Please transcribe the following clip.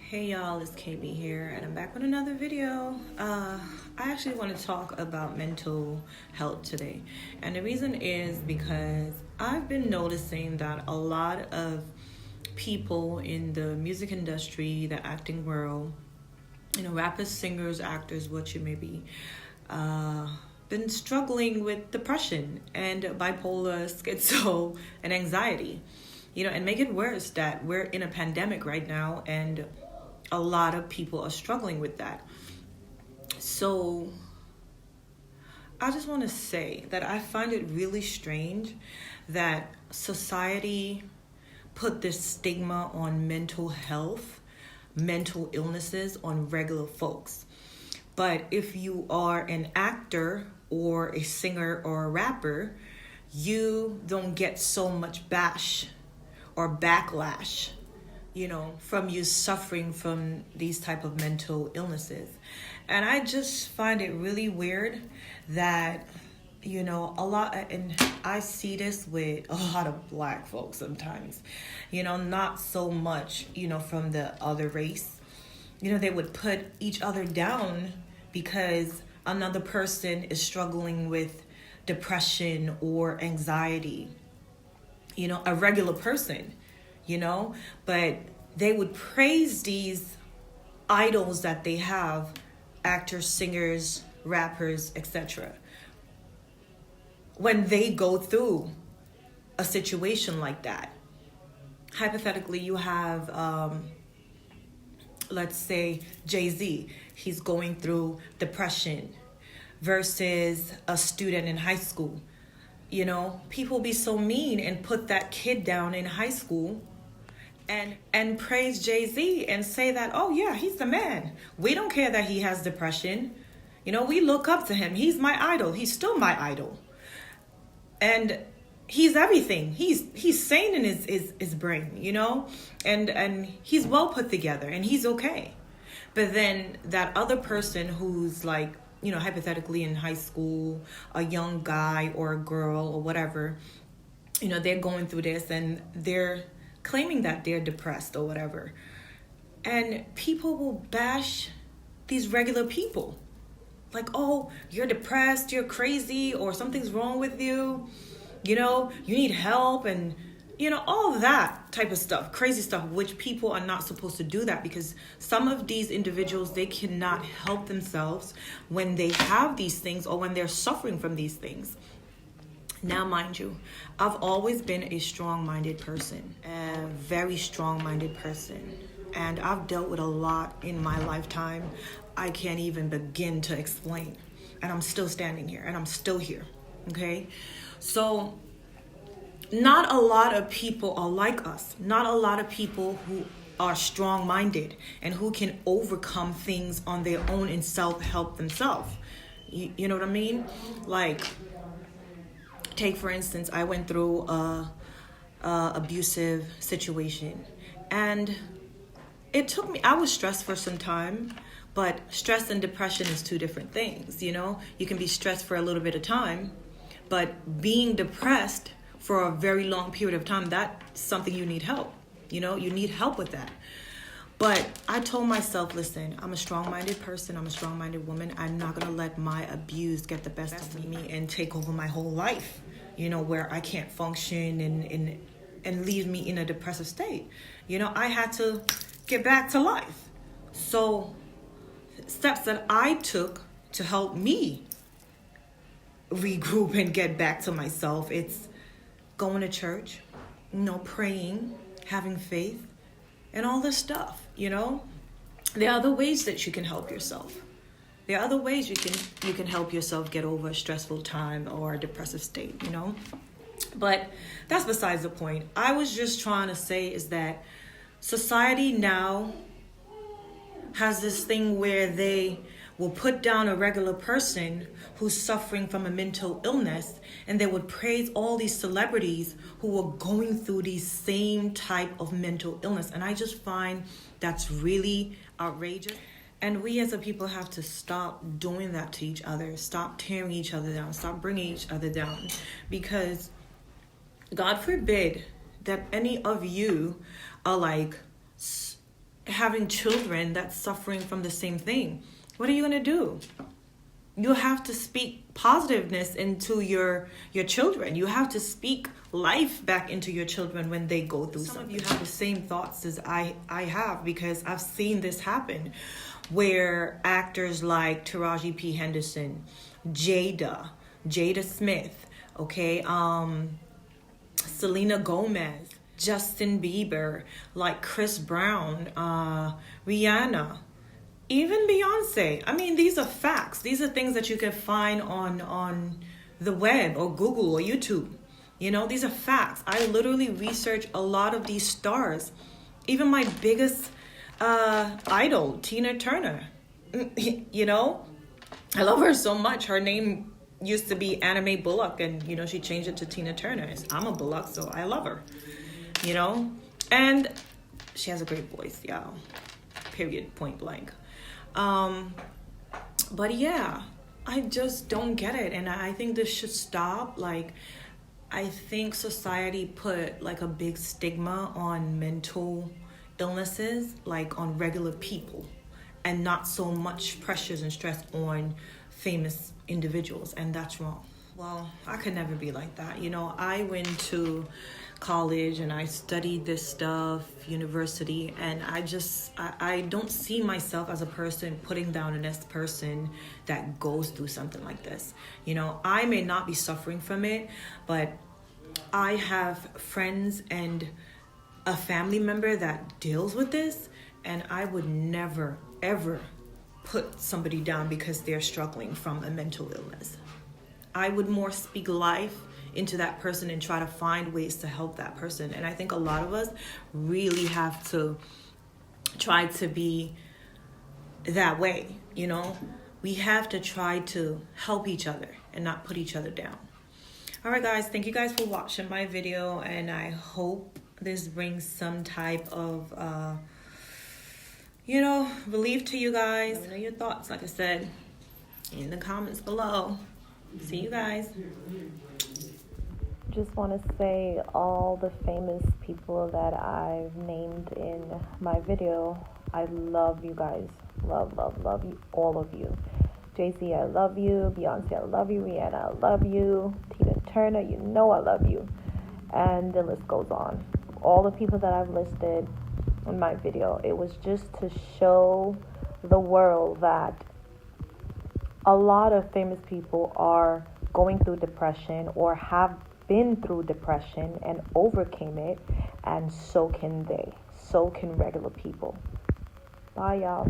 Hey y'all, it's KB here, and I'm back with another video. I actually want to talk about mental health today, and the reason is because I've been noticing that a lot of people in the music industry, the acting world, rappers, singers, actors, what you may be, been struggling with depression and bipolar, schizo, and anxiety. And make it worse that we're in a pandemic right now, and a lot of people are struggling with that. So I just want to say that I find it really strange that society put this stigma on mental health, mental illnesses on regular folks. But if you are an actor or a singer or a rapper, you don't get so much bash or backlash from you suffering from these type of mental illnesses. And I just find it really weird that a lot, and I see this with a lot of black folks sometimes, not so much from the other race. They would put each other down because another person is struggling with depression or anxiety, a regular person, but they would praise these idols that they have, actors, singers, rappers, etc., when they go through a situation like that. Hypothetically, you have, let's say, Jay-Z. He's going through depression versus a student in high school. People be so mean and put that kid down in high school and praise Jay-Z and say that, oh yeah, he's the man. We don't care that he has depression. We look up to him. He's my idol. He's still my idol. And he's everything. He's sane in his brain, and he's well put together and he's okay. But then that other person who's like, hypothetically in high school, a young guy or a girl or whatever, they're going through this and they're claiming that they're depressed or whatever. And people will bash these regular people. Like, oh, you're depressed, you're crazy, or something's wrong with you. You need help, and, all of that type of stuff, crazy stuff, which people are not supposed to do that, because some of these individuals, they cannot help themselves when they have these things or when they're suffering from these things. Now, mind you, I've always been a strong-minded person, a very strong-minded person. And I've dealt with a lot in my lifetime I can't even begin to explain. And I'm still standing here, and I'm still here, okay? So not a lot of people are like us. Not a lot of people who are strong-minded and who can overcome things on their own and self-help themselves. You know what I mean? Like, take, for instance, I went through a abusive situation, and it took me, I was stressed for some time, but stress and depression is two different things, You can be stressed for a little bit of time, but being depressed for a very long period of time, that's something you need help. You need help with that. But I told myself, listen, I'm a strong-minded person. I'm a strong-minded woman. I'm not going to let my abuse get the best of me and take over my whole life, where I can't function and leave me in a depressive state. I had to get back to life. So steps that I took to help me regroup and get back to myself, it's going to church, praying, having faith, and all this stuff, There are other ways that you can help yourself. There are other ways you can help yourself get over a stressful time or a depressive state, But that's besides the point. I was just trying to say is that society now has this thing where they will put down a regular person who's suffering from a mental illness, and they would praise all these celebrities who are going through these same type of mental illness. And I just find that's really outrageous. And we as a people have to stop doing that to each other, stop tearing each other down, stop bringing each other down, because God forbid that any of you are like having children that's suffering from the same thing. What are you going to do? You have to speak positiveness into your children. You have to speak life back into your children when they go through something. Some of you have the same thoughts as I have, because I've seen this happen where actors like Taraji P. Henderson, Jada Smith, okay, Selena Gomez, Justin Bieber, like Chris Brown, Rihanna, even Beyonce. I mean, these are facts. These are things that you can find on the web or Google or YouTube. You know, these are facts. I literally research a lot of these stars. Even my biggest idol, Tina Turner. You know, I love her so much. Her name used to be Anime Bullock, and, you know, she changed it to Tina Turner. I'm a Bullock, so I love her. You know, and she has a great voice, y'all. Period, point blank. But yeah, I just don't get it. And I think this should stop. Like, I think society put like a big stigma on mental illnesses, like on regular people, and not so much pressures and stress on famous individuals. And that's wrong. Well, I could never be like that. You know, I went to college and I studied this stuff, university, and I don't see myself as a person putting down the next person that goes through something like this. You know, I may not be suffering from it, but I have friends and a family member that deals with this, and I would never, ever put somebody down because they're struggling from a mental illness. I would more speak life into that person and try to find ways to help that person. And I think a lot of us really have to try to be that way, you know? We have to try to help each other and not put each other down. All right, guys, thank you guys for watching my video, and I hope this brings some type of, relief to you guys. Let me know your thoughts, like I said, in the comments below. See you guys. Just want to say all the famous people that I've named in my video, I love you guys. Love you, all of you. Jay-Z, I love you. Beyonce, I love you. Rihanna, I love you. Tina Turner, you know I love you. And the list goes on. All the people that I've listed in my video, it was just to show the world that a lot of famous people are going through depression or have been through depression and overcame it, and so can they. So can regular people. Bye, y'all.